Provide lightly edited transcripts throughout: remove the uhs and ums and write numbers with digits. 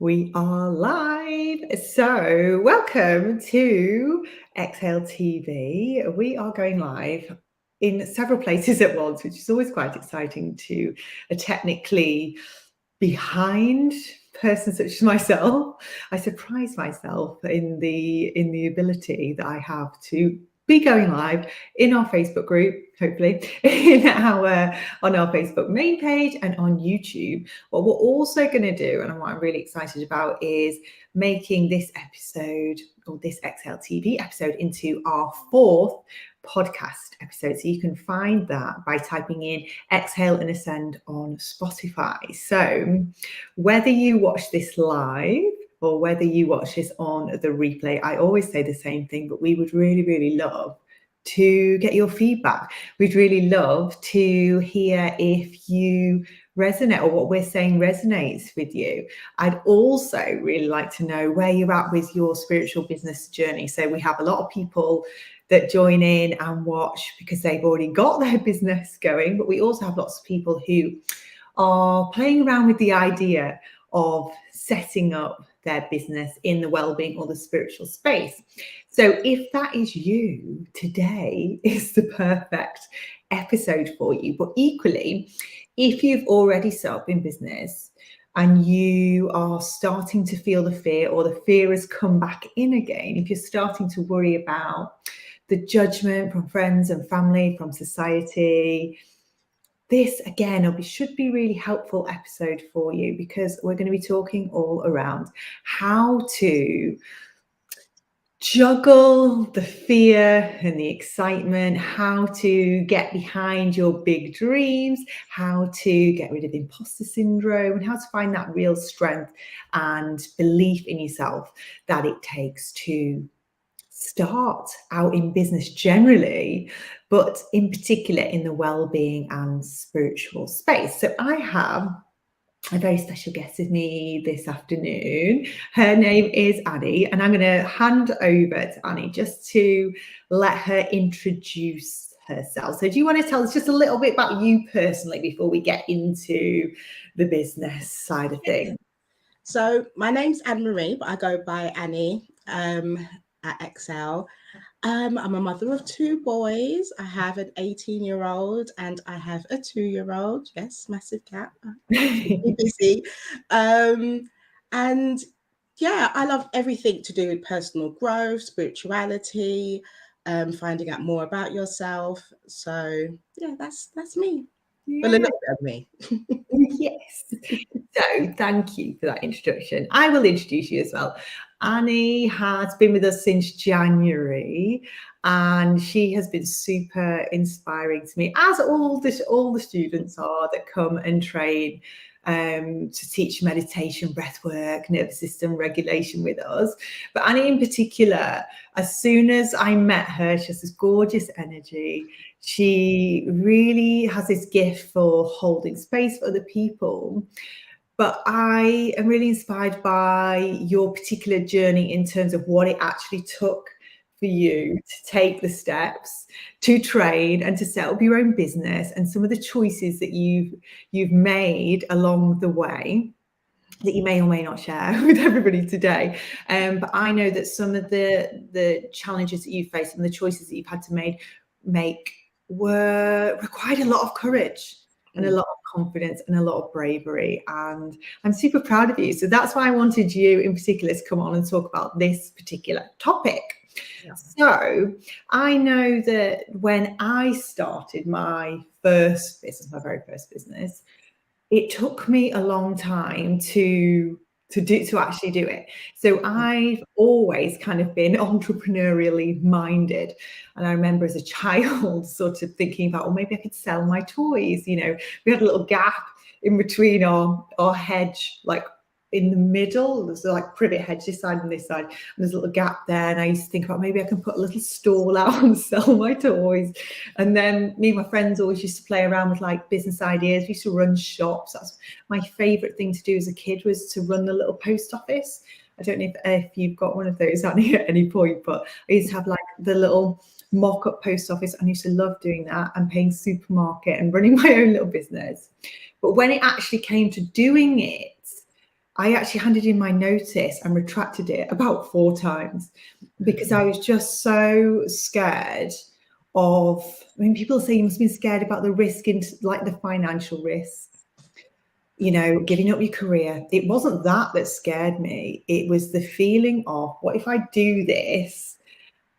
We are live. So, welcome to Exhale TV. We are going live in several places at once, which is always quite exciting to a technically behind person such as myself. I surprise myself in the ability that I have to be going live in our Facebook group, hopefully, on our Facebook main page and on YouTube. What we're also going to do, and what I'm really excited about, is making this episode, or this Exhale TV episode, into our fourth podcast episode. So you can find that by typing in Exhale and Ascend on Spotify. So whether you watch this live or whether you watch this on the replay, I always say the same thing, but we would really, really love to get your feedback. We'd really love to hear if you resonate or what we're saying resonates with you. I'd also really like to know where you're at with your spiritual business journey. So we have a lot of people that join in and watch because they've already got their business going, but we also have lots of people who are playing around with the idea of setting up their business in the wellbeing or the spiritual space. So if that is you, today is the perfect episode for you. But equally, if you've already set up in business and you are starting to feel the fear, or the fear has come back in again, if you're starting to worry about the judgment from friends and family, from society, this again should be a really helpful episode for you, because we're going to be talking all around how to juggle the fear and the excitement, how to get behind your big dreams, how to get rid of imposter syndrome, and how to find that real strength and belief in yourself that it takes to start out in business generally, but in particular in the well-being and spiritual space. So I have a very special guest with me this afternoon. Her name is Annie, and I'm going to hand over to Annie just to let her introduce herself. So do you want to tell us just a little bit about you personally before we get into the business side of things? So my name's Anne-Marie, but I go by Annie at Excel. I'm a mother of two boys. I have an 18-year-old and I have a 2-year-old. Yes, massive cat. Busy. And yeah, I love everything to do with personal growth, spirituality, finding out more about yourself. So yeah, that's me. Yeah. A little bit of me. Yes. So thank you for that introduction. I will introduce you as well. Annie has been with us since January, and she has been super inspiring to me, as all the students are that come and train to teach meditation, breath work, nervous system regulation with us. But Annie in particular, as soon as I met her, she has this gorgeous energy. She really has this gift for holding space for other people. But I am really inspired by your particular journey in terms of what it actually took for you to take the steps to train and to set up your own business, and some of the choices that you've made along the way that you may or may not share with everybody today. But I know that some of the challenges that you faced and the choices that you've had to make required a lot of courage and a lot of confidence and a lot of bravery, and I'm super proud of you. So that's why I wanted you in particular to come on and talk about this particular topic. Yeah. So I know that when I started my very first business, it took me a long time to actually do it. So I've always kind of been entrepreneurially minded. And I remember as a child sort of thinking about, well, maybe I could sell my toys. You know, we had a little gap in between our hedge, like in the middle. There's like privet hedge this side and this side, and there's a little gap there. And I used to think about maybe I can put a little stall out and sell my toys. And then me and my friends always used to play around with like business ideas. We used to run shops. That's my favorite thing to do as a kid, was to run the little post office. I don't know if you've got one of those at any point, but I used to have like the little mock-up post office. I used to love doing that and paying supermarket and running my own little business. But when it actually came to doing it, I actually handed in my notice and retracted it about 4 times because I was just so scared of, I mean, people say you must be scared about the risk, in like the financial risk, you know, giving up your career. It wasn't that scared me. It was the feeling of, what if I do this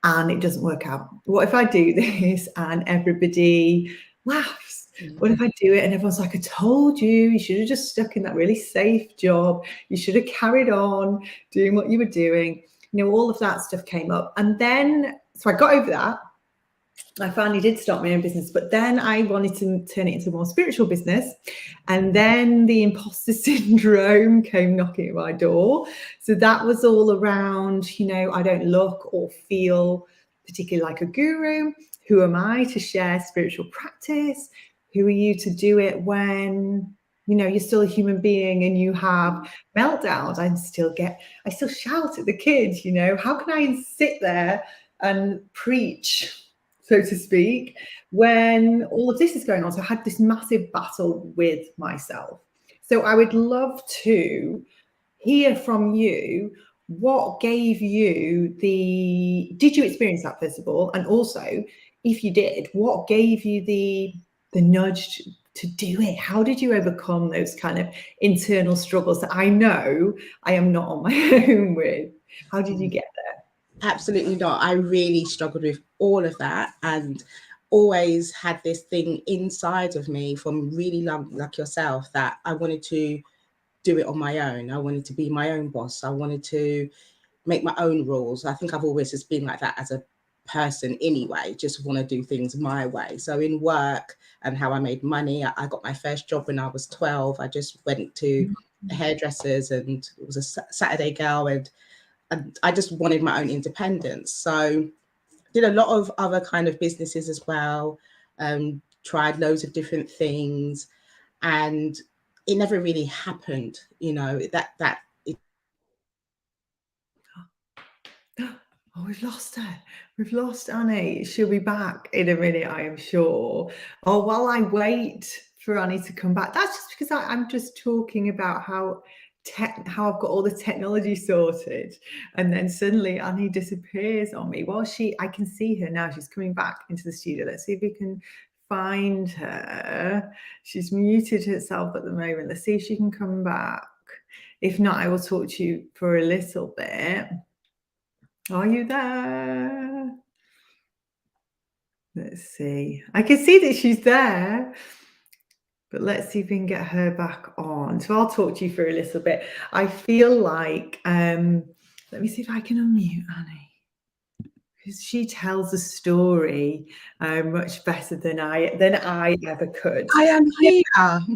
and it doesn't work out? What if I do this and everybody laughs? What if I do it and everyone's like, I told you, you should have just stuck in that really safe job. You should have carried on doing what you were doing. You know, all of that stuff came up. And then, so I got over that. I finally did start my own business, but then I wanted to turn it into a more spiritual business. And then the imposter syndrome came knocking at my door. So that was all around, you know, I don't look or feel particularly like a guru. Who am I to share spiritual practice? Who are you to do it when, you know, you're still a human being and you have meltdowns? I still shout at the kids, you know, how can I sit there and preach, so to speak, when all of this is going on? So I had this massive battle with myself. So I would love to hear from you, what gave you did you experience that first of all? And also, if you did, what gave you the nudge to do it? How did you overcome those kind of internal struggles that I know I am not on my own with? How did you get there? Absolutely not. I really struggled with all of that and always had this thing inside of me from really long, like yourself, that I wanted to do it on my own. I wanted to be my own boss. I wanted to make my own rules. I think I've always just been like that as a person anyway, just want to do things my way. So in work and how I made money, I got my first job when I was 12. I just went to hairdressers and it was a Saturday girl, and I just wanted my own independence. So did a lot of other kind of businesses as well, tried loads of different things, and it never really happened, you know, that it. Oh, we've lost her. We've lost Annie. She'll be back in a minute, I am sure. Oh, while I wait for Annie to come back, that's just because I'm just talking about how I've got all the technology sorted, and then suddenly Annie disappears on me. Well, I can see her now. She's coming back into the studio. Let's see if we can find her. She's muted herself at the moment. Let's see if she can come back. If not, I will talk to you for a little bit. Are you there? Let's see. I can see that she's there, but let's see if we can get her back on. So I'll talk to you for a little bit. I feel like, let me see if I can unmute Annie, because she tells a story much better than I ever could. I am here,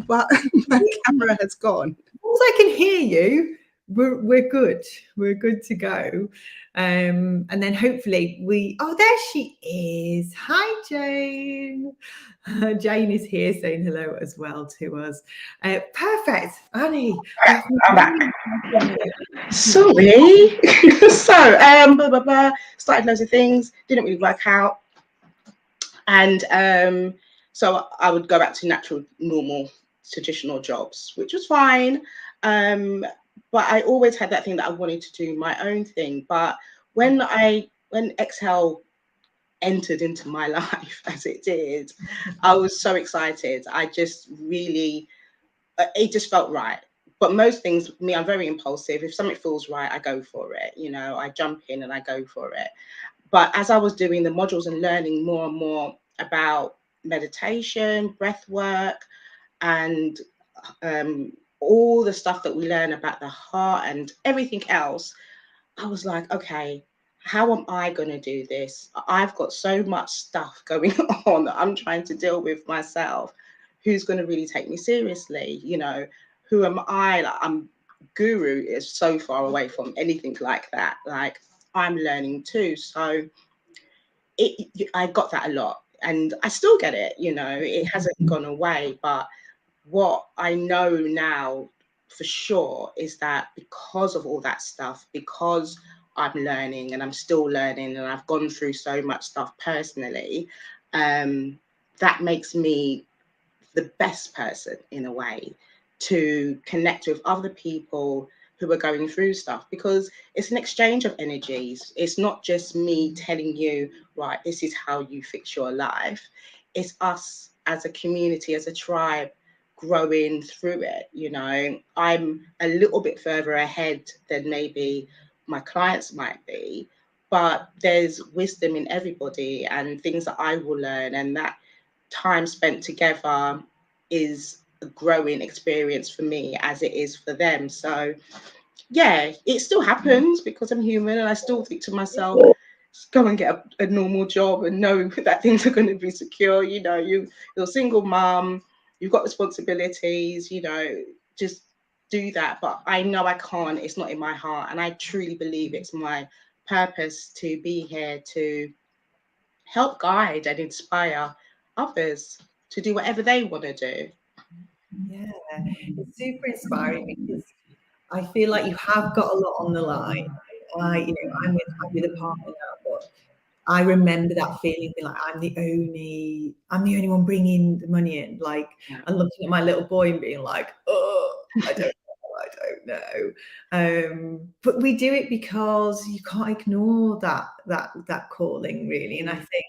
but my camera has gone. Once I can hear you, we're good. We're good to go. And then hopefully there she is. Hi, Jane. Jane is here saying hello as well to us. Perfect. Annie. I'm back. Sorry. So, blah, blah, blah. Started loads of things, didn't really work out. And so I would go back to natural, normal, traditional jobs, which was fine. But I always had that thing that I wanted to do my own thing. But when Exhale entered into my life as it did, I was so excited. I just really, it just felt right. But most things, me, I'm very impulsive. If something feels right, I go for it. You know, I jump in and I go for it. But as I was doing the modules and learning more and more about meditation, breath work, and all the stuff that we learn about the heart and everything else, I was like, okay, how am I going to do this? I've got so much stuff going on that I'm trying to deal with myself. Who's going to really take me seriously? You know, who am I? Like, I'm guru is so far away from anything like that. Like, I'm learning too. So I got that a lot, and I still get it. You know, it hasn't gone away. But what I know now for sure is that because of all that stuff, because I'm learning and I'm still learning and I've gone through so much stuff personally, that makes me the best person in a way. to connect with other people who are going through stuff, because it's an exchange of energies. It's not just me telling you, right, this is how you fix your life. It's us as a community, as a tribe, growing through it. You know, I'm a little bit further ahead than maybe my clients might be, but there's wisdom in everybody and things that I will learn, and that time spent together is a growing experience for me as it is for them. So yeah, it still happens because I'm human, and I still think to myself, go and get a normal job and know that things are going to be secure. You know, you're a single mom, you've got responsibilities, you know, just do that. But I know I can't, it's not in my heart. And I truly believe it's my purpose to be here to help guide and inspire others to do whatever they want to do. Yeah, it's super inspiring because I feel like you have got a lot on the line. I'm with a partner now, but I remember that feeling, being like I'm the only one bringing the money in, like, Yeah. and looking at my little boy and being like, oh, I don't know. But we do it because you can't ignore that calling, really. And I think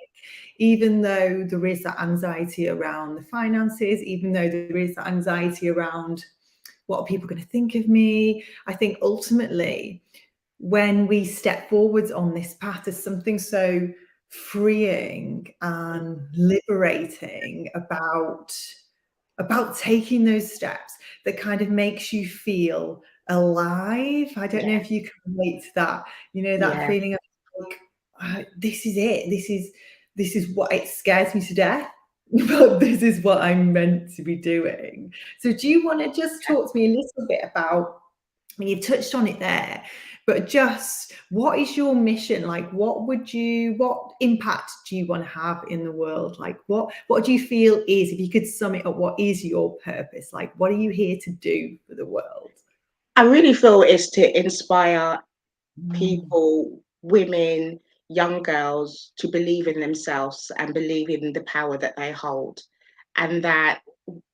even though there is that anxiety around the finances, even though there is that anxiety around what are people going to think of me, I think ultimately when we step forwards on this path, there's something so freeing and liberating about taking those steps that kind of makes you feel alive. I don't know Yeah. if you can relate to that, that Yeah. feeling of like, this is it. This is what it scares me to death, but this is what I'm meant to be doing. So do you want to just talk to me a little bit about, I mean, you've touched on it there, but just what is your mission? Like, what impact do you want to have in the world? Like, what do you feel is, if you could sum it up, what is your purpose? Like, what are you here to do for the world? I really feel it's to inspire Mm. people, women, young girls to believe in themselves and believe in the power that they hold. And that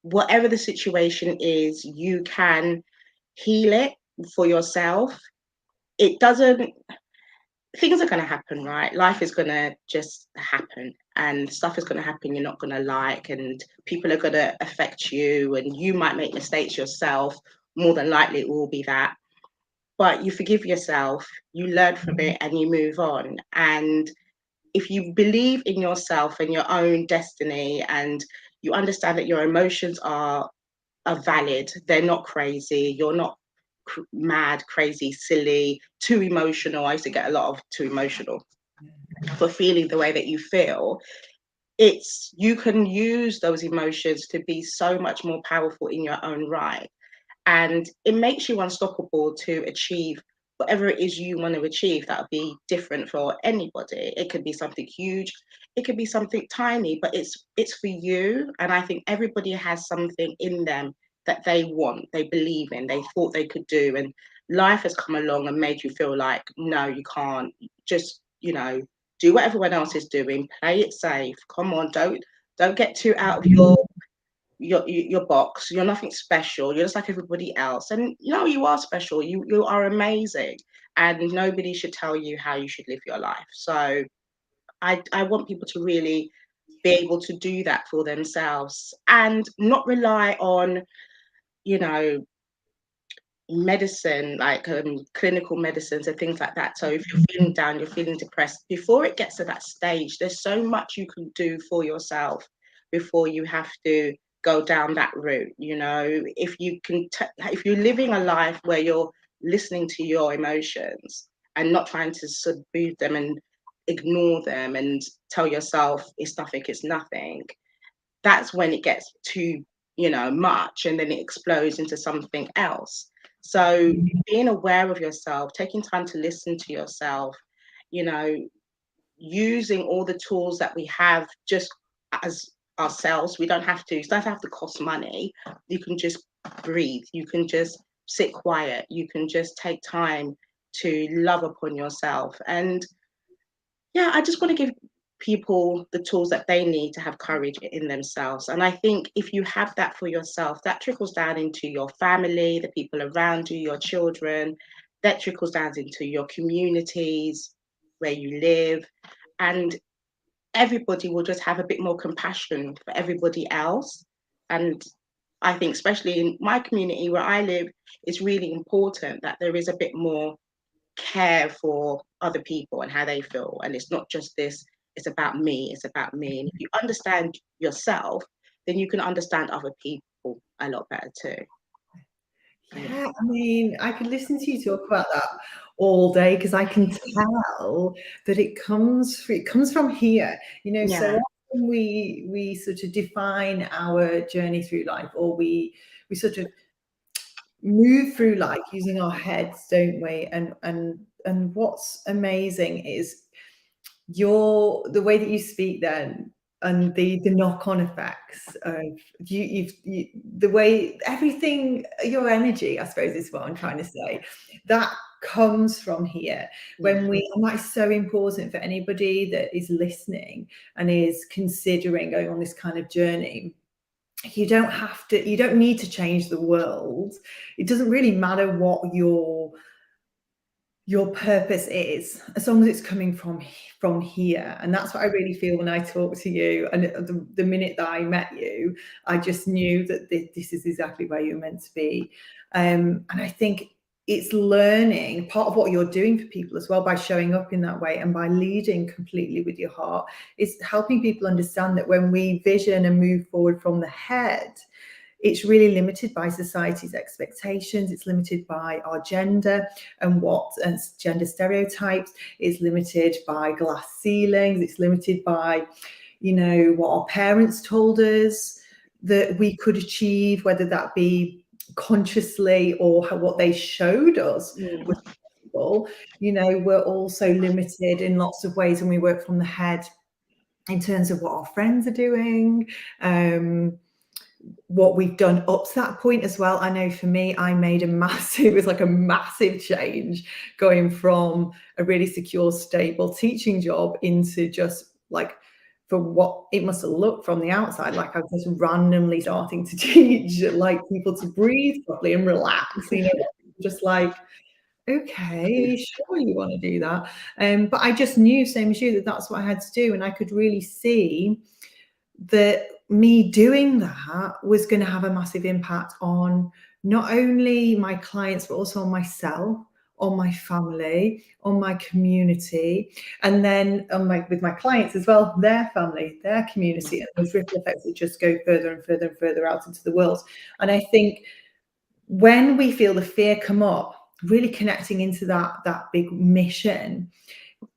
whatever the situation is, you can heal it for yourself. It doesn't, things are going to happen, right? Life is going to just happen, and stuff is going to happen you're not going to like, and people are going to affect you, and you might make mistakes yourself. More than likely, it will be that, but you forgive yourself, you learn from it, and you move on. And if you believe in yourself and your own destiny, and you understand that your emotions are valid, they're not crazy, you're not mad, crazy, silly, too emotional. I used to get a lot of too emotional for feeling the way that you feel. It's, you can use those emotions to be so much more powerful in your own right, and it makes you unstoppable to achieve whatever it is you want to achieve. That'll be different for anybody. It could be something huge, it could be something tiny, but it's for you. And I think everybody has something in them that they want, they believe in, they thought they could do, and life has come along and made you feel like, no, you can't. Just, you know, do what everyone else is doing, play it safe, come on, don't get too out of your box. You're nothing special, you're just like everybody else. And you know, you are special, you are amazing, and nobody should tell you how you should live your life. So I want people to really be able to do that for themselves and not rely on, you know, medicine, like clinical medicines and things like that. So if you're feeling down, you're feeling depressed, before it gets to that stage, there's so much you can do for yourself before you have to go down that route. You know, if you can if you're living a life where you're listening to your emotions and not trying to subdue them and ignore them and tell yourself it's nothing, that's when it gets too, you know, much, and then it explodes into something else. So being aware of yourself, taking time to listen to yourself, you know, using all the tools that we have just as ourselves. We don't have to, it doesn't have to cost money. You can just breathe, you can just sit quiet, you can just take time to love upon yourself. And yeah, I just want to give people the tools that they need to have courage in themselves. And I think if you have that for yourself, that trickles down into your family, the people around you, your children, that trickles down into your communities where you live. And everybody will just have a bit more compassion for everybody else. And I think, especially in my community where I live, it's really important that there is a bit more care for other people and how they feel. And it's not just this, it's about me, it's about me. And if you understand yourself, then you can understand other people a lot better too. Yeah, I mean, I could listen to you talk about that all day because I can tell that it comes from here. You know, so Yeah. often we sort of define our journey through life, or we sort of move through life using our heads, don't we? And what's amazing is the way that you speak then, and the knock-on effects of the way everything, your energy, I suppose, is what I'm trying to say, that comes from here. And that's so important for anybody that is listening and is considering going on this kind of journey. You don't need to change the world. It doesn't really matter what your purpose is, as long as it's coming from here. And that's what I really feel when I talk to you. And the minute that I met you, I just knew that this is exactly where you're meant to be. And I think it's learning, part of what you're doing for people as well, by showing up in that way and by leading completely with your heart, is helping people understand that when we vision and move forward from the head, it's really limited by society's expectations. It's limited by our gender and gender stereotypes. It's limited by glass ceilings. It's limited by, what our parents told us that we could achieve, whether that be consciously or what they showed us was possible. We're also limited in lots of ways when we work from the head, in terms of what our friends are doing, what we've done up to that point as well. I know for me, I made it was like a massive change, going from a really secure, stable teaching job into just like, for what it must have looked from the outside, like I was just randomly starting to teach like people to breathe properly and relax, just like, okay, sure, you want to do that. But I just knew, same as you, that that's what I had to do. And I could really see that me doing that was going to have a massive impact on not only my clients, but also on myself, on my family, on my community, and then with my clients as well, their family, their community, and those ripple effects that just go further and further and further out into the world. And I think when we feel the fear come up, really connecting into that big mission,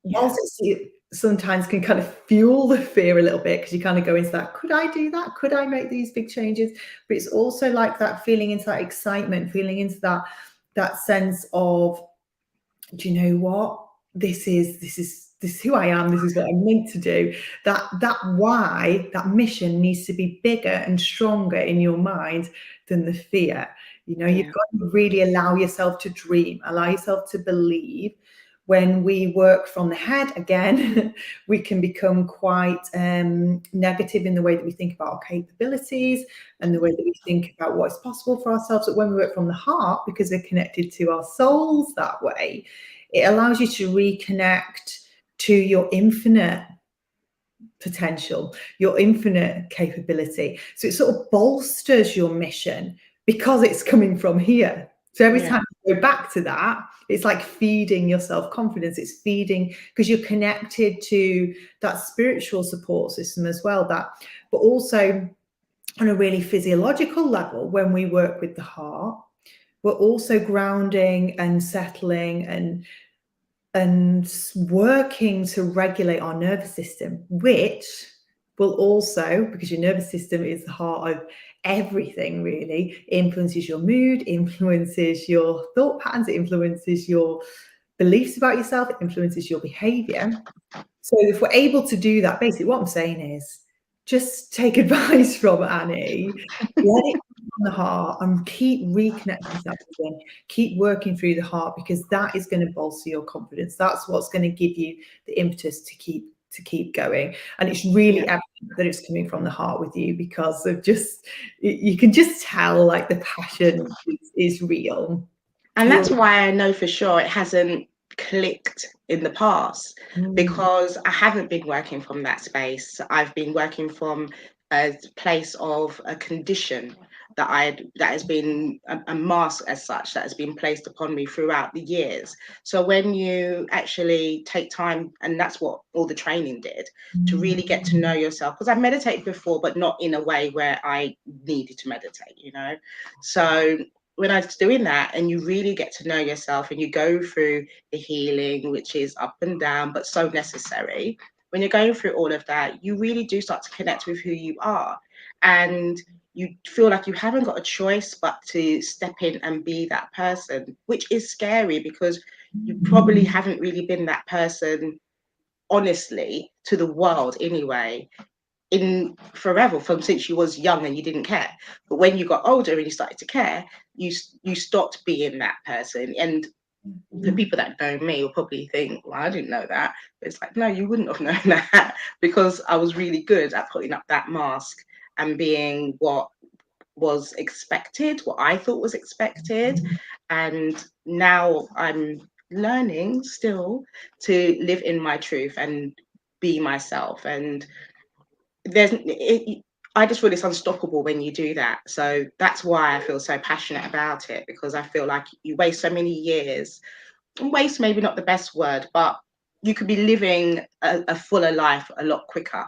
whilst it sometimes can kind of fuel the fear a little bit, because you kind of go into that, could I do that? Could I make these big changes? But it's also like that feeling into that excitement, feeling into that sense of, do you know what? This is who I am. This is what I'm meant to do. That why, that mission needs to be bigger and stronger in your mind than the fear. You've got to really allow yourself to dream, allow yourself to believe. When we work from the head, again, we can become quite negative in the way that we think about our capabilities and the way that we think about what is possible for ourselves. But when we work from the heart, because we're connected to our souls that way, it allows you to reconnect to your infinite potential, your infinite capability. So it sort of bolsters your mission because it's coming from here. So every time you go back to that, it's like feeding your self-confidence. It's feeding, because you're connected to that spiritual support system as well. But also on a really physiological level, when we work with the heart, we're also grounding and settling and working to regulate our nervous system, which will also, because your nervous system is the heart of everything really, influences your mood, influences your thought patterns, it influences your beliefs about yourself, it influences your behavior. So if we're able to do that, basically what I'm saying is, just take advice from Annie, let it come from the heart and keep reconnecting to that again. Keep working through the heart, because that is going to bolster your confidence. That's what's going to give you the impetus to keep to keep going. And it's really evident that it's coming from the heart with you, because of just, you can just tell like the passion is real. And that's why I know for sure it hasn't clicked in the past, because I haven't been working from that space. I've been working from a place of a condition that has been a mask as such that has been placed upon me throughout the years. So when you actually take time, and that's what all the training did, to really get to know yourself, because I've meditated before, but not in a way where I needed to meditate, you know. So when I was doing that, and you really get to know yourself, and you go through the healing, which is up and down, but so necessary. When you're going through all of that, you really do start to connect with who you are. And you feel like you haven't got a choice but to step in and be that person, which is scary, because you probably haven't really been that person, honestly, to the world anyway, in forever, from since you was young and you didn't care. But when you got older and you started to care, you stopped being that person. And the people that know me will probably think, well, I didn't know that. But it's like, no, you wouldn't have known that, because I was really good at putting up that mask and being what was expected, what I thought was expected. And now I'm learning still to live in my truth and be myself. And I just feel it's unstoppable when you do that. So that's why I feel so passionate about it, because I feel like you waste so many years. Waste, maybe not the best word, but you could be living a fuller life a lot quicker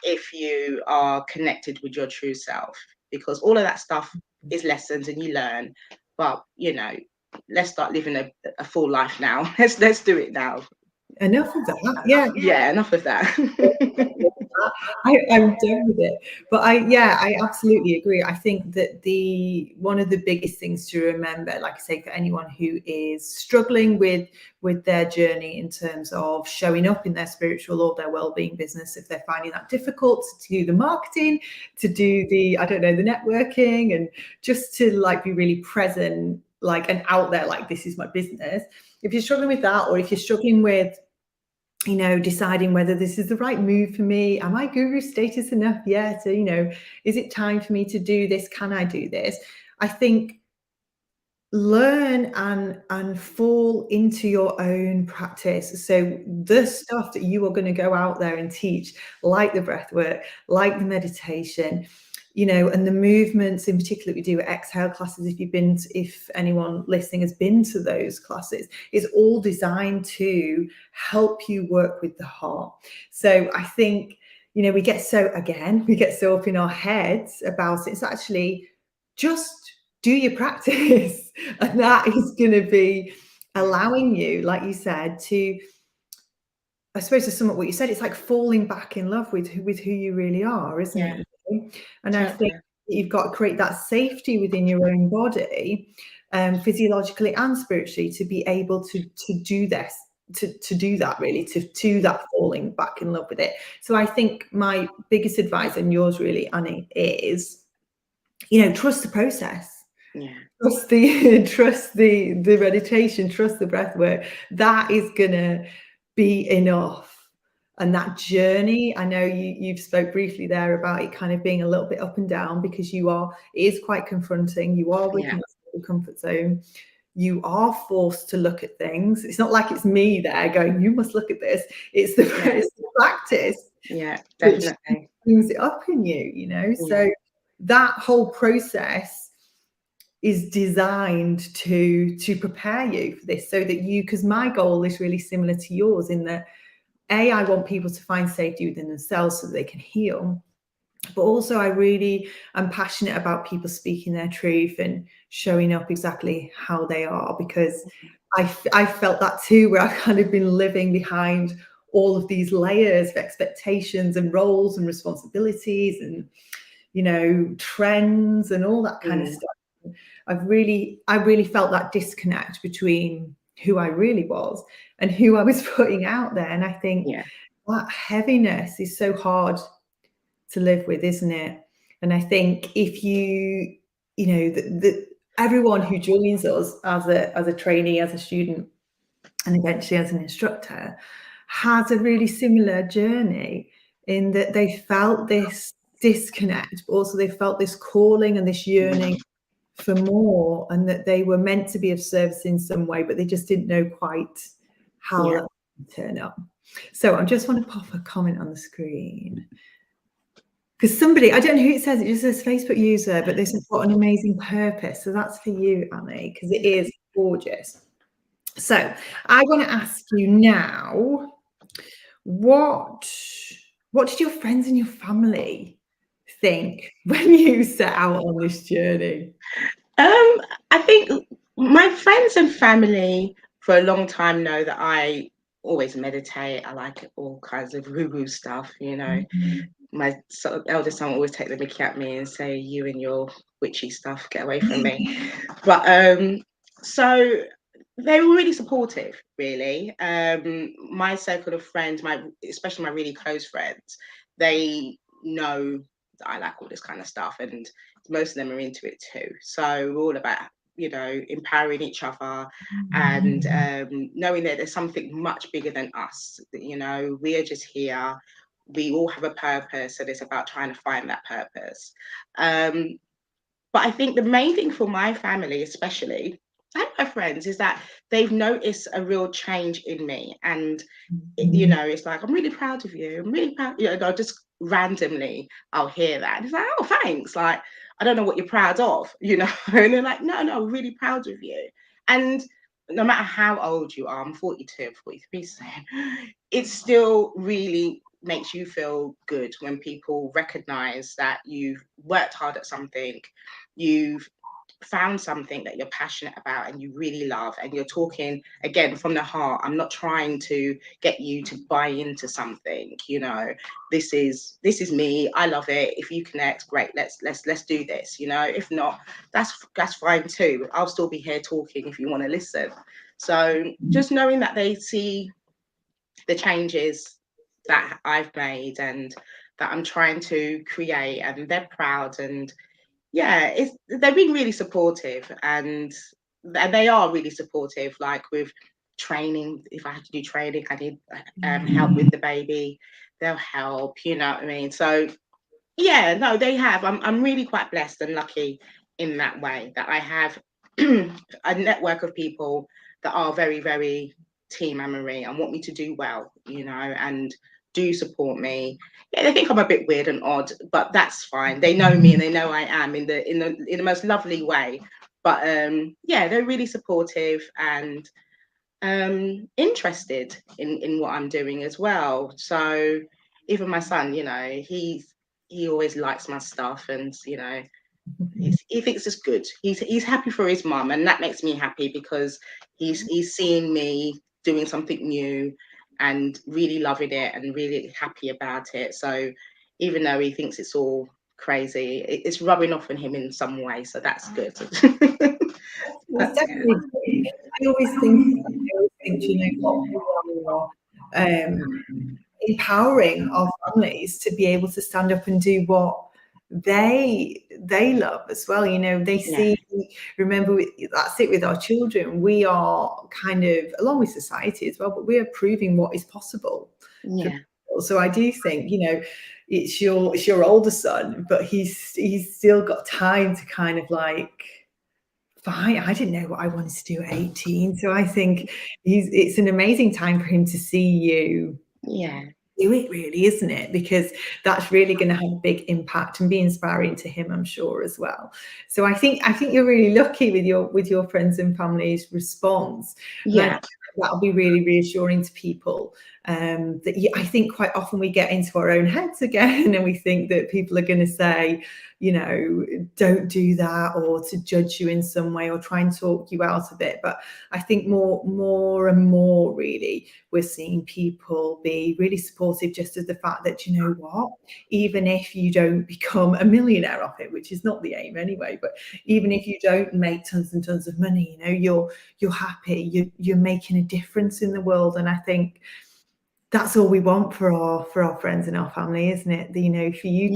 if you are connected with your true self, because all of that stuff is lessons and you learn. But you know, let's start living a full life now. Let's do it now. Enough of that. Yeah, Enough of that. I'm done with it. But I absolutely agree. I think that one of the biggest things to remember, like I say, for anyone who is struggling with their journey in terms of showing up in their spiritual or their wellbeing business, if they're finding that difficult to do the marketing, to do the networking, and just to like be really present, like, and out there, like, this is my business. If you're struggling with that, or if you're struggling with, you know, deciding whether this is the right move for me, am I guru status enough yet? You know, is it time for me to do this? Can I do this? I think learn and fall into your own practice. So the stuff that you are going to go out there and teach, like the breath work, like the meditation, you know, and the movements in particular we do at Exhale classes, if anyone listening has been to those classes, is all designed to help you work with the heart. So I think, you know, we get so up in our heads about it. It's actually just do your practice, and that is going to be allowing you, like you said, to, I suppose, to sum up what you said, it's like falling back in love with who you really are, isn't it? And I think you've got to create that safety within your own body, physiologically and spiritually, to be able to do this, to do that, really, to that falling back in love with it. So I think my biggest advice, and yours really, Annie, is, you know, trust the process. Trust the meditation, trust the breath work. That is gonna be enough. And that journey, I know you've spoke briefly there about it kind of being a little bit up and down, because it is quite confronting. You are working outside your comfort zone. You are forced to look at things. It's not like it's me there going, you must look at this. It's the practice. Yeah, definitely. Which brings it up in you, you know. So that whole process is designed to prepare you for this, so that because my goal is really similar to yours, in that I want people to find safety within themselves so that they can heal, but also I really am passionate about people speaking their truth and showing up exactly how they are, because I felt that too, where I've kind of been living behind all of these layers of expectations and roles and responsibilities and, you know, trends and all that kind of stuff. I really felt that disconnect between who I really was and who I was putting out there. And I think that heaviness is so hard to live with, isn't it? And I think if you know, everyone who joins us as a trainee, as a student, and eventually as an instructor, has a really similar journey in that they felt this disconnect, but also they felt this calling and this yearning for more, and that they were meant to be of service in some way, but they just didn't know quite how that would turn up. So I just want to pop a comment on the screen. Because somebody, I don't know who it says, it just says Facebook user, but they said, what an amazing purpose. So that's for you, Annie, because it is gorgeous. So I want to ask you now, what did your friends and your family think when you set out on this journey? I think my friends and family for a long time know that I always meditate. I like all kinds of woo-woo stuff, you know. My sort of eldest son will always take the mickey at me and say, "You and your witchy stuff, get away from me." But so they were really supportive, really. My circle of friends, especially my really close friends, they know that I like all this kind of stuff, and most of them are into it too. So we're all about, you know, empowering each other and knowing that there's something much bigger than us. You know, we are just here. We all have a purpose, and it's about trying to find that purpose. But I think the main thing for my family, especially, and my friends, is that they've noticed a real change in me. And, you know, it's like, I'm really proud of you. I'm really proud. You know, just randomly, I'll hear that. And it's like, oh, thanks. Like, I don't know what you're proud of, you know. And they're like, no, I'm really proud of you. And no matter how old you are, I'm 42, I'm 43, so it still really makes you feel good when people recognize that you've worked hard at something, you've found something that you're passionate about and you really love, and you're talking again from the heart. I'm not trying to get you to buy into something, you know. This is me. I love it. If you connect, great. Let's do this, you know. If not, that's fine too. I'll still be here talking if you want to listen. So just knowing that they see the changes that I've made and that I'm trying to create, and they're proud, and yeah, they've been really supportive, and they are really supportive. Like with training, if I had to do training, I need help with the baby, they'll help. You know what I mean? So yeah, no, they have. I'm really quite blessed and lucky in that way that I have a network of people that are very, very team Anne-Marie and want me to do well, you know, and do support me. Yeah, they think I'm a bit weird and odd, but that's fine. They know me and they know I am in the most lovely way. But yeah, they're really supportive and interested in what I'm doing as well. So even my son, you know, he always likes my stuff, and you know, he thinks it's good. He's happy for his mum, and that makes me happy because he's seeing me doing something new and really loving it and really happy about it. So even though he thinks it's all crazy, it's rubbing off on him in some way. So that's good. It's definitely good. I always think, you know what, we are empowering our families to be able to stand up and do what they love as well. You know, they see, remember, that's it with our children. We are kind of, along with society as well, but we are proving what is possible. Yeah. So I do think, you know, it's your older son, but he's still got time to kind of like, fine, I didn't know what I wanted to do at 18. So I think it's an amazing time for him to see you do it, really, isn't it? Because that's really going to have a big impact and be inspiring to him, I'm sure, as well. So I think you're really lucky with your friends and family's response. Yeah. That'll be really reassuring to people. I think quite often we get into our own heads again, and we think that people are going to say, you know, don't do that, or to judge you in some way, or try and talk you out of it. But I think more and more, really, we're seeing people be really supportive just of the fact that, you know what, even if you don't become a millionaire off it, which is not the aim anyway, but even if you don't make tons and tons of money, you know, you're happy, you're making a difference in the world. And I think that's all we want for our friends and our family, isn't it? You know, for you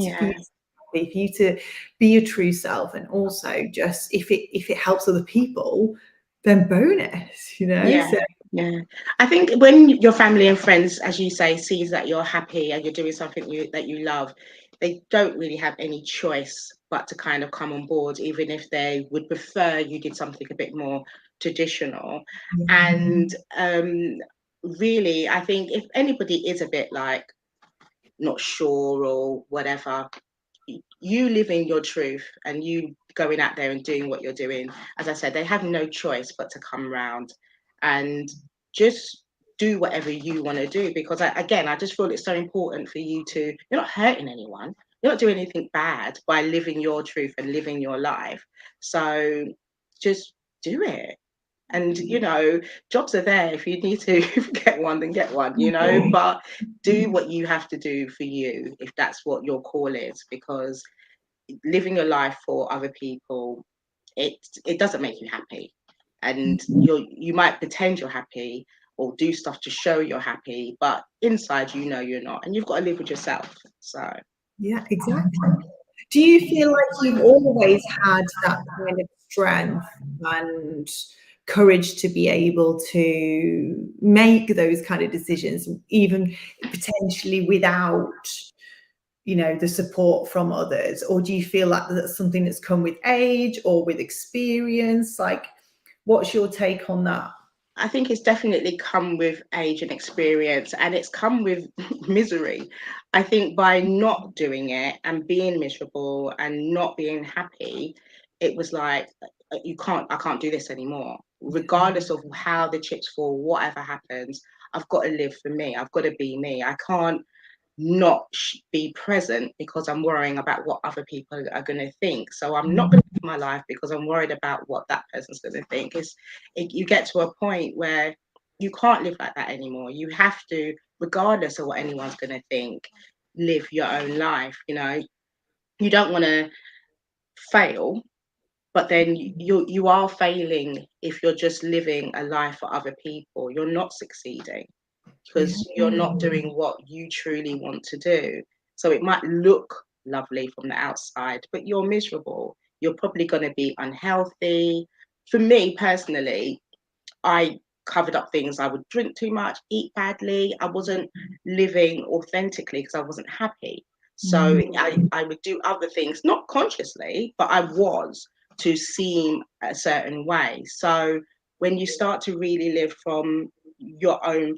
to be your true self, and also just if it helps other people, then bonus, you know. So Yeah, I think when your family and friends, as you say, sees that you're happy and you're doing something that you love, they don't really have any choice but to kind of come on board, even if they would prefer you did something a bit more traditional. And really, I think if anybody is a bit like not sure or whatever, you living your truth and you going out there and doing what you're doing, as I said, they have no choice but to come round and just do whatever you want to do. Because again, I just feel it's so important for you to, you're not hurting anyone, you're not doing anything bad by living your truth and living your life. So just do it. And jobs are there. If you need to get one, then get one, but do what you have to do for you, if that's what your call is. Because living your life for other people, it doesn't make you happy. And you might pretend you're happy or do stuff to show you're happy, but inside you're not, and you've got to live with yourself. So Yeah, exactly. Do you feel like you've always had that kind of strength and courage to be able to make those kind of decisions, even potentially without, the support from others? Or do you feel like that's something that's come with age or with experience? Like, what's your take on that? I think it's definitely come with age and experience, and it's come with misery. I think by not doing it and being miserable and not being happy, it was like, I can't do this anymore. Regardless of how the chips fall, whatever happens, I've got to live for me. I've got to be me. I can't not be present because I'm worrying about what other people are going to think. So I'm not going to live my life because I'm worried about what that person's going to think. You get to a point where you can't live like that anymore. You have to, regardless of what anyone's going to think, live your own life. You don't want to fail, but then you are failing if you're just living a life for other people. You're not succeeding because you're not doing what you truly want to do. So it might look lovely from the outside, but you're miserable. You're probably going to be unhealthy. For me personally, I covered up things. I would drink too much, eat badly. I wasn't living authentically because I wasn't happy. So I would do other things, not consciously, but I was, to seem a certain way. So when you start to really live from your own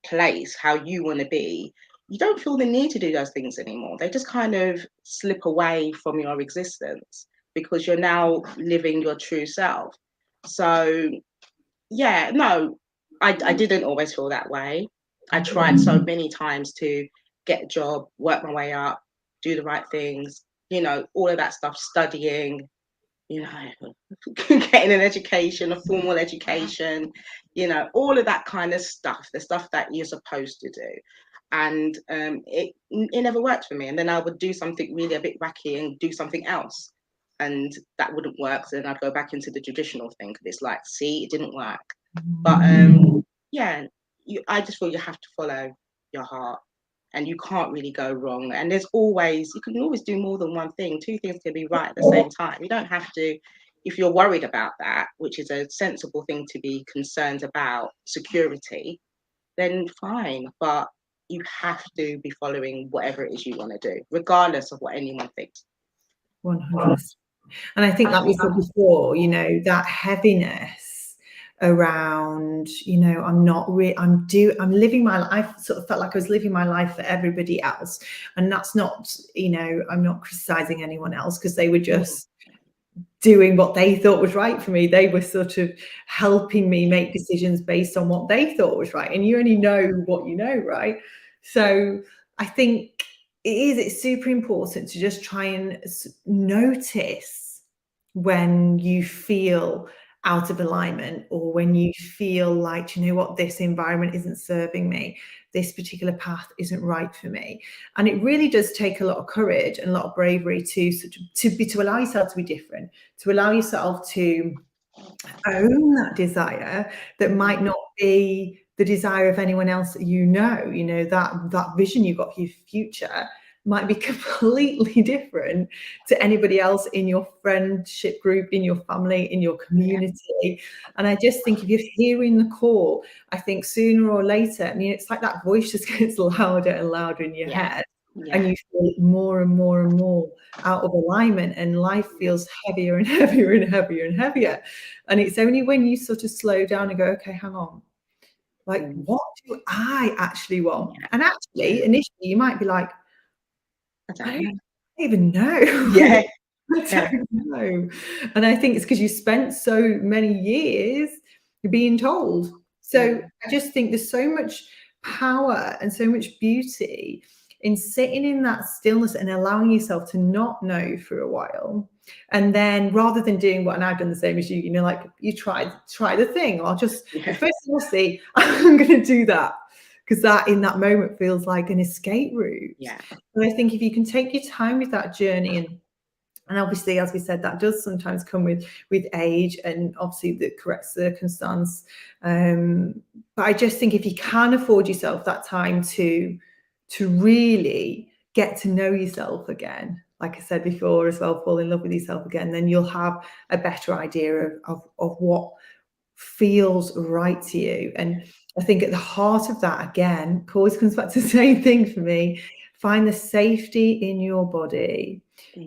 place, how you want to be, you don't feel the need to do those things anymore. They just kind of slip away from your existence because you're now living your true self. So, yeah, no, I didn't always feel that way. I tried so many times to get a job, work my way up, do the right things, all of that stuff, studying, getting an education, a formal education, all of that kind of stuff, the stuff that you're supposed to do. And it never worked for me. And then I would do something really a bit wacky and do something else. And that wouldn't work. So then I'd go back into the traditional thing because it's like, see, it didn't work. But yeah, I just feel you have to follow your heart and you can't really go wrong. And you can always do more than one thing. Two things can be right at the same time. You don't have to, if you're worried about that, which is a sensible thing to be concerned about, security, then fine. But you have to be following whatever it is you want to do, regardless of what anyone thinks. 100%. And I think, like we said before, that heaviness around, I'm living my life. I sort of felt like I was living my life for everybody else. And that's not, I'm not criticizing anyone else because they were just doing what they thought was right for me. They were sort of helping me make decisions based on what they thought was right. And you only know what you know, right? So I think it's super important to just try and notice when you feel out of alignment or when you feel like, what, this environment isn't serving me, this particular path isn't right for me. And it really does take a lot of courage and a lot of bravery to allow yourself to be different, to allow yourself to own that desire that might not be the desire of anyone else that that vision you've got for your future might be completely different to anybody else in your friendship group, in your family, in your community. And I just think if you're hearing the call, I think sooner or later, I mean, it's like that voice just gets louder and louder in your head. And you feel more and more and more out of alignment, and life feels heavier and heavier and heavier and heavier. And it's only when you sort of slow down and go, okay, hang on, like, what do I actually want? And actually, initially, you might be like, I don't even know. Yeah. I don't know. And I think it's because you spent so many years being told. So I just think there's so much power and so much beauty in sitting in that stillness and allowing yourself to not know for a while. And then rather than doing what, and I've done the same as you know, like you try the thing, or just first we'll see, I'm going to do that. Because that in that moment feels like an escape route. But I think if you can take your time with that journey, and obviously, as we said, that does sometimes come with age and obviously the correct circumstance. But I just think if you can afford yourself that time to really get to know yourself again, like I said before as well, fall in love with yourself again, then you'll have a better idea of what feels right to you. And I think at the heart of that, again, always comes back to the same thing for me. Find the safety in your body.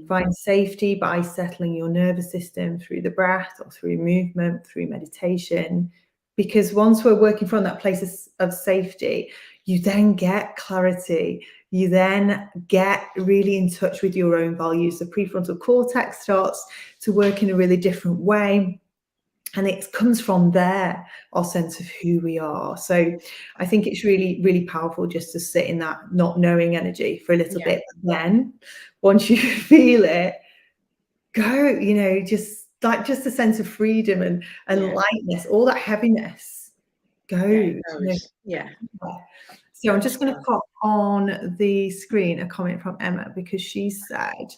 Find safety by settling your nervous system through the breath or through movement, through meditation. Because once we're working from that place of safety, you then get clarity. You then get really in touch with your own values. The prefrontal cortex starts to work in a really different way. And it comes from there, our sense of who we are. So I think it's really, really powerful just to sit in that not knowing energy for a little bit. But then once you feel it, go, you know, just a sense of freedom and lightness, all that heaviness goes. So I'm just going to pop on the screen a comment from Emma, because she said,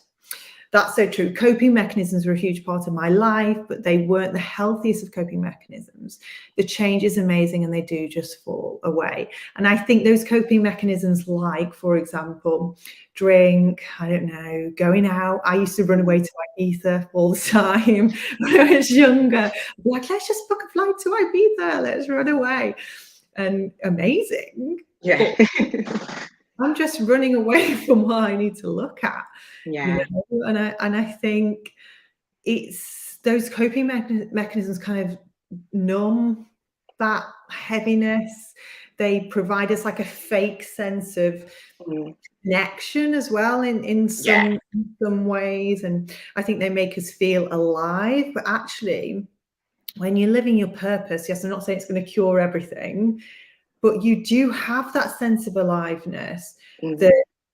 that's so true. Coping mechanisms were a huge part of my life, but they weren't the healthiest of coping mechanisms. The change is amazing and they do just fall away. And I think those coping mechanisms, like, for example, drink, I don't know, going out. I used to run away to Ibiza all the time when I was younger. I'd be like, let's just book a flight to Ibiza. Let's run away. And amazing. Yeah. I'm just running away from what I need to look at. You know? And I think it's those coping mechanisms kind of numb that heaviness. They provide us like a fake sense of connection as well in some ways. And I think they make us feel alive. But actually, when you're living your purpose, yes, I'm not saying it's going to cure everything, but you do have that sense of aliveness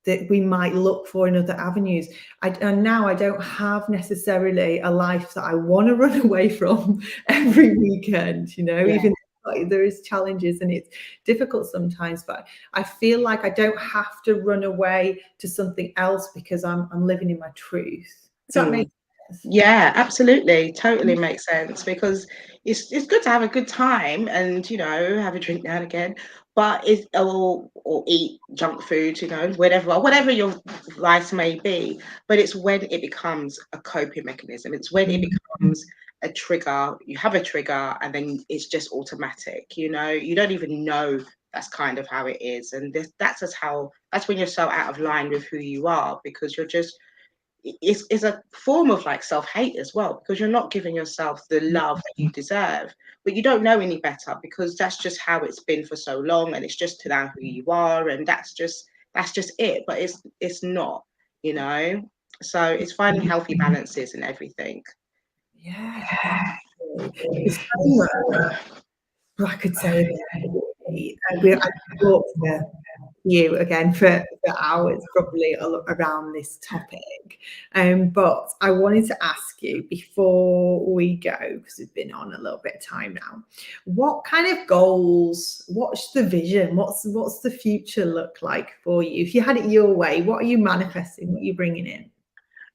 that we might look for in other avenues. And now I don't have necessarily a life that I want to run away from every weekend, you know, even though there is challenges and it's difficult sometimes, but I feel like I don't have to run away to something else because I'm living in my truth. Does that make sense? Yeah, absolutely. Totally makes sense, because it's good to have a good time and, you know, have a drink now and again, but or eat junk food, you know, whatever your vice may be. But it's when it becomes a coping mechanism. It's when it becomes a trigger. You have a trigger and then it's just automatic, you know, you don't even know that's kind of how it is. And that's when you're so out of line with who you are, because you're just it's a form of like self-hate as well, because you're not giving yourself the love that you deserve, but you don't know any better, because that's just how it's been for so long, and it's just to now who you are, and that's just it. But it's not, you know. So it's finding healthy balances and everything. There's so much I could say about it. I could talk to you again for hours probably around this topic. But I wanted to ask you before we go, because we've been on a little bit of time now, what kind of goals, what's the vision, what's the future look like for you? If you had it your way, what are you manifesting, what are you bringing in?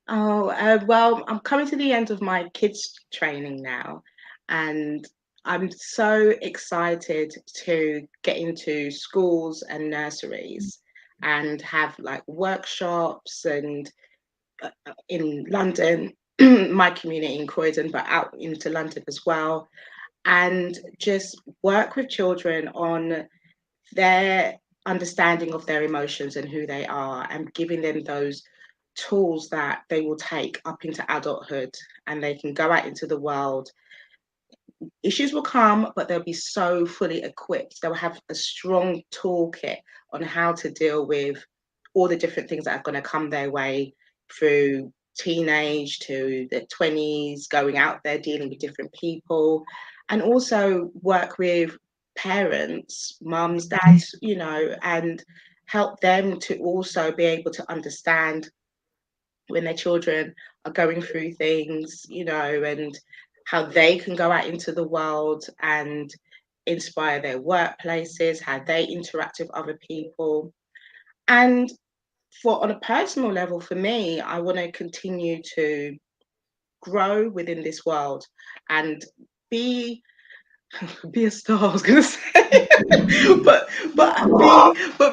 Well, I'm coming to the end of my kids training now, and I'm so excited to get into schools and nurseries and have like workshops and in London, my community in Croydon, but out into London as well, and just work with children on their understanding of their emotions and who they are, and giving them those tools that they will take up into adulthood, and they can go out into the world. Issues will come, but they'll be so fully equipped. They'll have a strong toolkit on how to deal with all the different things that are going to come their way through teenage to the 20s, going out there, dealing with different people, and also work with parents, mums, dads, and help them to also be able to understand when their children are going through things, and how they can go out into the world and inspire their workplaces, how they interact with other people. And on a personal level, for me, I want to continue to grow within this world and be be a star, I was gonna say, but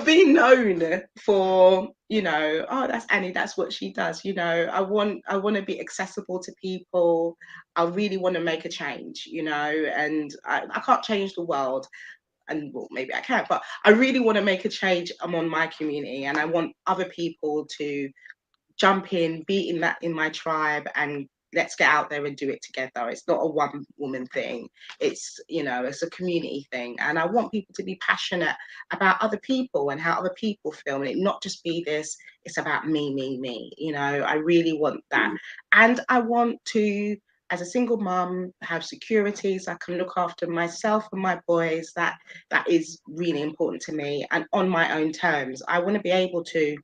be known for, oh, that's Annie, that's what she does. I want to be accessible to people. I really want to make a change, and I can't change the world, and well, maybe I can, but I really want to make a change among my community, and I want other people to jump in, be in my tribe, and let's get out there and do it together. It's not a one woman thing. It's a community thing. And I want people to be passionate about other people and how other people feel. And it not just be this, it's about me, me, me. I really want that. And I want to, as a single mum, have security so I can look after myself and my boys. That is really important to me, and on my own terms. I want to be able to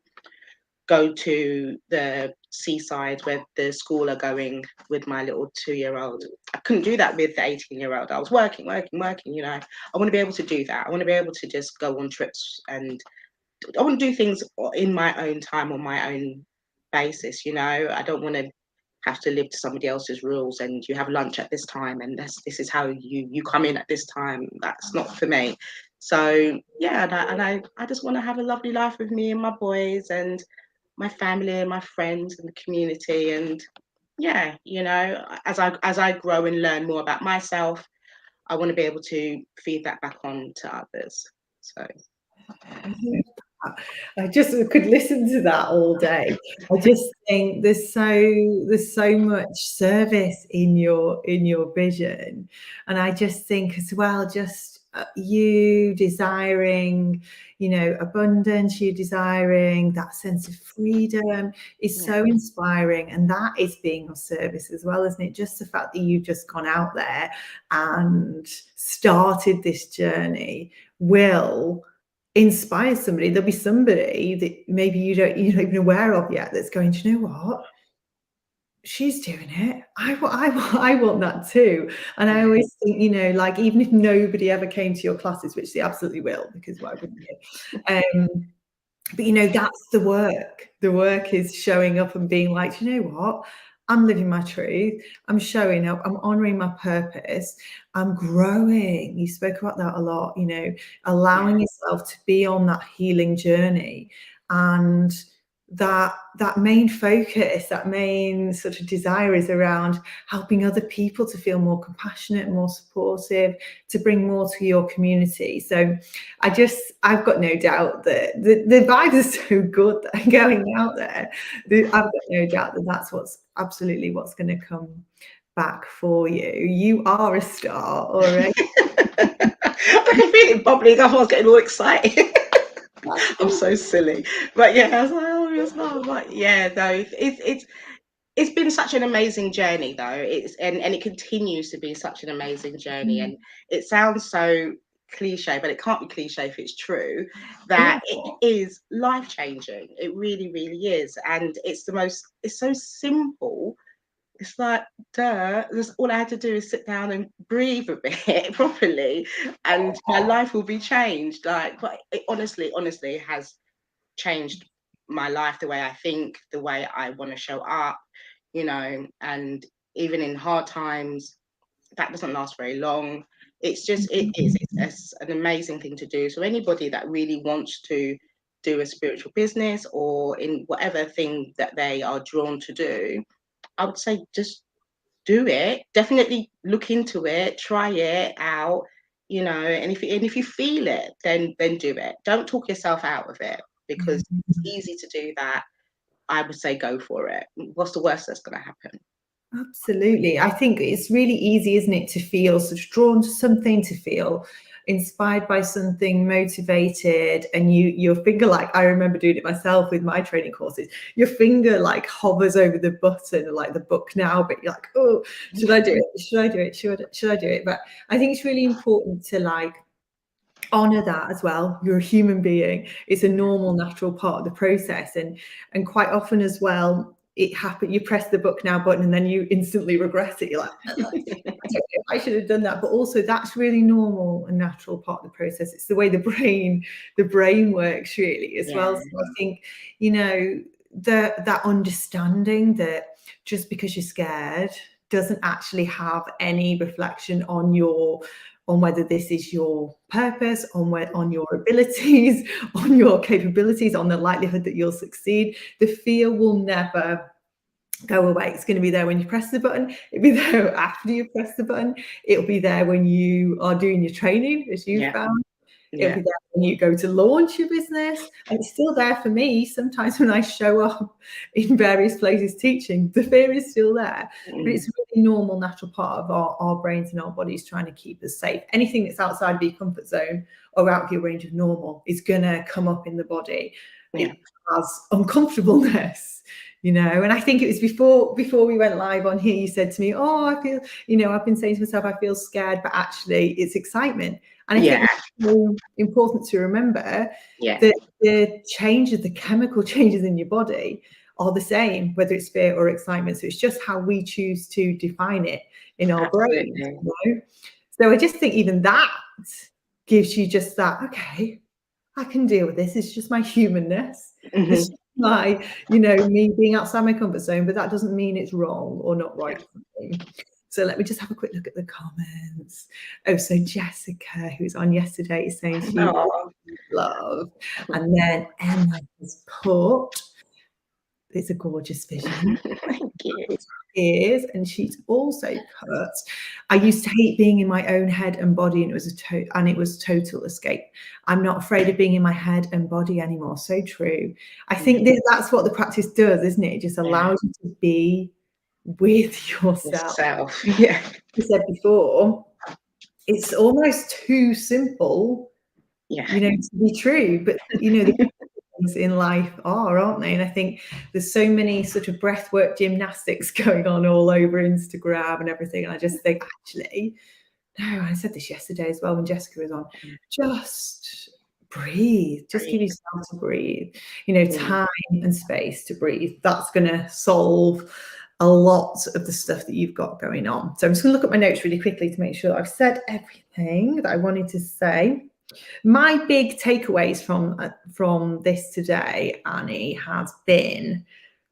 go to the seaside where the school are going with my little 2-year-old. I couldn't do that with the 18-year-old. I was working. I want to be able to do that. I want to be able to just go on trips, and I want to do things in my own time, on my own basis. I don't want to have to live to somebody else's rules, and you have lunch at this time, and this is how you come in at this time. That's not for me. So yeah, and I just want to have a lovely life with me and my boys and my family and my friends and the community. And yeah, as I grow and learn more about myself, I want to be able to feed that back on to others. So I just could listen to that all day. I just think there's so much service in your vision, and I just think as well, just you desiring, abundance, you desiring that sense of freedom is so inspiring, and that is being of service as well, isn't it? Just the fact that you've just gone out there and started this journey will inspire somebody. There'll be somebody that maybe you're not even aware of yet that's going, do you know what? She's doing it. I want that too. And I always think, like, even if nobody ever came to your classes, which they absolutely will, because why wouldn't you? But that's the work. The work is showing up and being like, you know what? I'm living my truth. I'm showing up. I'm honoring my purpose. I'm growing. You spoke about that a lot, allowing yourself to be on that healing journey. And that main focus, that main sort of desire is around helping other people to feel more compassionate, more supportive, to bring more to your community. So I've got no doubt that the vibes are so good that I'm going out there. I've got no doubt that that's absolutely what's going to come back for you. You are a star already. I can feel it bubbling up. I was getting all excited. I'm so silly, but yeah, I was like, oh, it's not. But yeah, no, it's been such an amazing journey, though. And it continues to be such an amazing journey. And it sounds so cliche, but it can't be cliche if it's true. That it is life changing. It really, really is, and it's so simple. It's like, duh, all I had to do is sit down and breathe a bit properly, and my life will be changed. But it honestly has changed my life, the way I think, the way I want to show up, and even in hard times, that doesn't last very long. It's an amazing thing to do. So anybody that really wants to do a spiritual business or in whatever thing that they are drawn to do, I would say just do it. Definitely look into it, try it out, you know, and if you feel it, then do it. Don't talk yourself out of it, because it's easy to do that. I would say go for it. What's the worst that's going to happen? Absolutely. I think it's really easy, isn't it, to feel sort of drawn to something, to feel inspired by something, motivated, and your finger, like I remember doing it myself with my training courses, your finger like hovers over the button, like the book now, but you're like, oh, should I do it? Should I do it? Should I do it? But I think it's really important to like honor that as well. You're a human being. It's a normal, natural part of the process. And quite often as well, it happens, you press the book now button and then you instantly regret it. You're like, I don't know, I should have done that. But also that's really normal and natural part of the process. It's the way the brain works really as well. So I think, you know, that understanding that just because you're scared doesn't actually have any reflection on whether this is your purpose, on your abilities, on your capabilities, on the likelihood that you'll succeed. The fear will never go away. It's going to be there when you press the button. It'll be there after you press the button. It'll be there when you are doing your training, as you found. It'll be there when you go to launch your business, and it's still there for me. Sometimes when I show up in various places teaching, the fear is still there, but it's a really normal, natural part of our brains and our bodies trying to keep us safe. Anything that's outside of your comfort zone or out of your range of normal is going to come up in the body. It has uncomfortableness, you know. And I think it was before we went live on here, you said to me, oh, I feel, you know, I've been saying to myself, I feel scared, but actually it's excitement. And I think it's so important to remember that the changes, the chemical changes in your body are the same, whether it's fear or excitement. So it's just how we choose to define it in our brain. You know? So I just think even that gives you just that, okay, I can deal with this. It's just my humanness. It's just my, you know, me being outside my comfort zone, but that doesn't mean it's wrong or not right for me. So let me just have a quick look at the comments. Oh, so Jessica, who was on yesterday, is saying she love. And then Emma has put, it's a gorgeous vision. Thank you. It is, and she's also put, I used to hate being in my own head and body, and it was total escape. I'm not afraid of being in my head and body anymore. So true. I think that's what the practice does, isn't it? It just allows you to be with yourself. Yeah. You said before, it's almost too simple, you know, to be true. But you know, the things in life aren't they? And I think there's so many sort of breathwork gymnastics going on all over Instagram and everything. And I just think, actually, no, I said this yesterday as well when Jessica was on. Just breathe. Just give yourself to breathe. You know, time and space to breathe. That's going to solve a lot of the stuff that you've got going on. So I'm just going to look at my notes really quickly to make sure I've said everything that I wanted to say. My big takeaways from this today, Annie, has been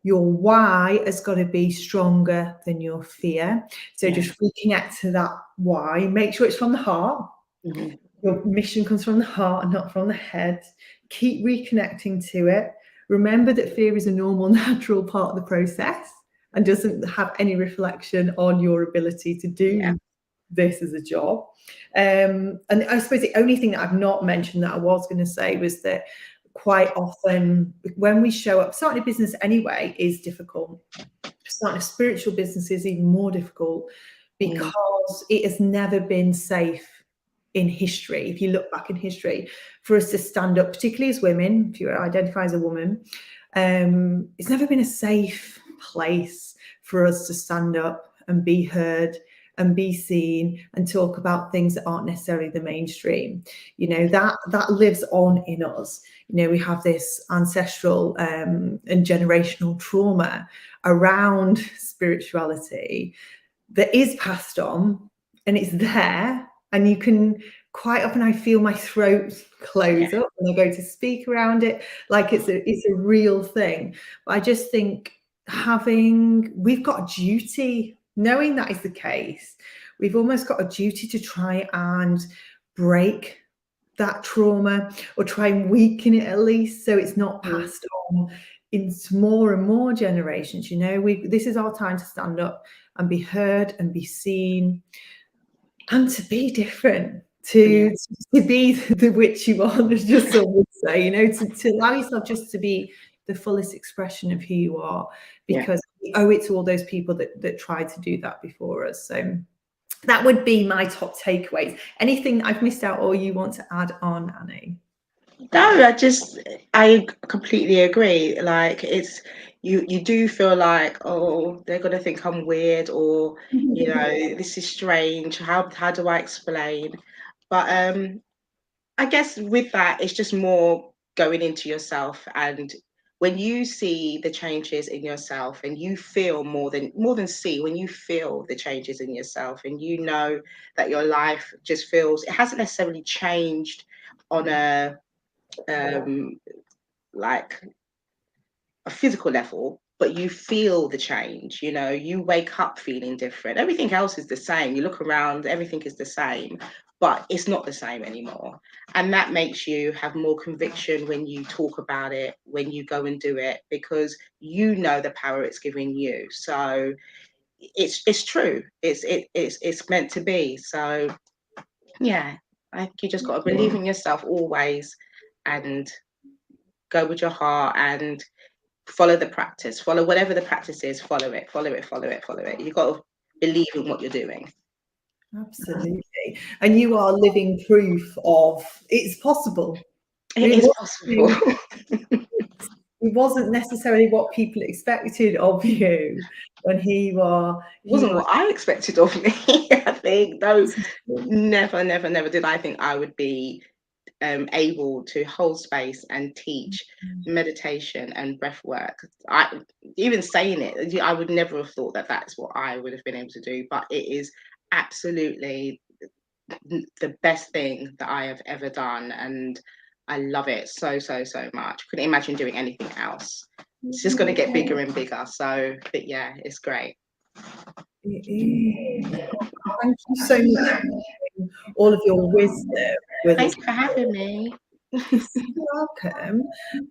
your why has got to be stronger than your fear. So just reconnect to that why. Make sure it's from the heart. Your mission comes from the heart and not from the head. Keep reconnecting to it. Remember that fear is a normal, natural part of the process and doesn't have any reflection on your ability to do this as a job. And I suppose the only thing that I've not mentioned that I was going to say was that quite often when we show up, starting a business anyway is difficult. Starting a spiritual business is even more difficult because it has never been safe in history. If you look back in history, for us to stand up, particularly as women, if you identify as a woman, it's never been a safe place for us to stand up and be heard and be seen and talk about things that aren't necessarily the mainstream. You know, that lives on in us. You know, we have this ancestral and generational trauma around spirituality that is passed on, and it's there. And you can quite often, I feel my throat close up when I go to speak around it, like it's a real thing. But I just think we've got a duty, knowing that is the case, we've almost got a duty to try and break that trauma, or try and weaken it at least, so it's not passed on into more and more generations. You know, this is our time to stand up and be heard and be seen and to be different, to be the witch you are, as just some would say, you know, to allow yourself just to be the fullest expression of who you are, because we owe it to all those people that tried to do that before us. So that would be my top takeaways. Anything I've missed out or you want to add on, Annie? No, I completely agree. Like, it's you do feel like, oh, they're gonna think I'm weird, or this is strange. How do I explain? But I guess with that, it's just more going into yourself, and when you see the changes in yourself, and you feel more than see, when you feel the changes in yourself, and you know that your life just feels, it hasn't necessarily changed on a like a physical level, but you feel the change. You wake up feeling different. Everything else is the same. You look around, everything is the same, but it's not the same anymore. And that makes you have more conviction when you talk about it, when you go and do it, because you know the power it's giving you. So it's true. It's meant to be. So yeah, I think you just got to believe in yourself always, and go with your heart, and follow the practice, follow whatever the practice is, follow it. You've got to believe in what you're doing. Absolutely. And you are living proof of it's possible. It is possible. It wasn't necessarily what people expected of you when It wasn't what I expected of me. I think, no, never did I think I would be able to hold space and teach meditation and breath work. Even saying it, I would never have thought that that's what I would have been able to do, but it is absolutely the best thing that I have ever done, and I love it so much. Couldn't imagine doing anything else. It's just going to get bigger and bigger. So, but yeah, it's great. It is. Thank you so much for sharing all of your wisdom with us. Thank you for having me. You're welcome.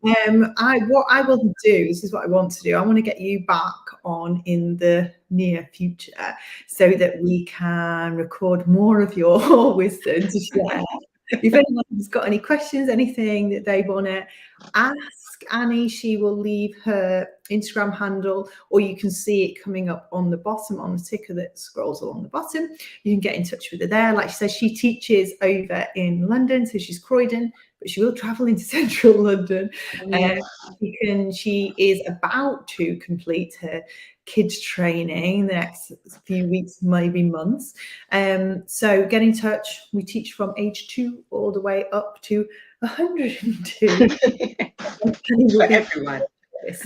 What I will do, this is what I want to do. I want to get you back on in the near future so that we can record more of your wisdom to share. If anyone's got any questions, anything that they want to ask Annie, she will leave her Instagram handle, or you can see it coming up on the bottom on the ticker that scrolls along the bottom. You can get in touch with her there. Like she says, she teaches over in London, so she's Croydon, but she will travel into central London. She is about to complete her kids training in the next few weeks, maybe months. So get in touch. We teach from age 2 all the way up to 102. For everyone.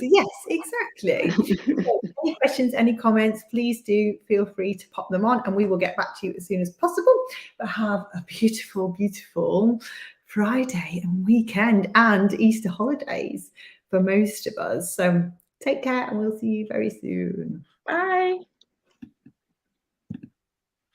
Yes, exactly. So, any questions, any comments, please do feel free to pop them on and we will get back to you as soon as possible. But have a beautiful, beautiful Friday and weekend and Easter holidays for most of us. So take care and we'll see you very soon. Bye.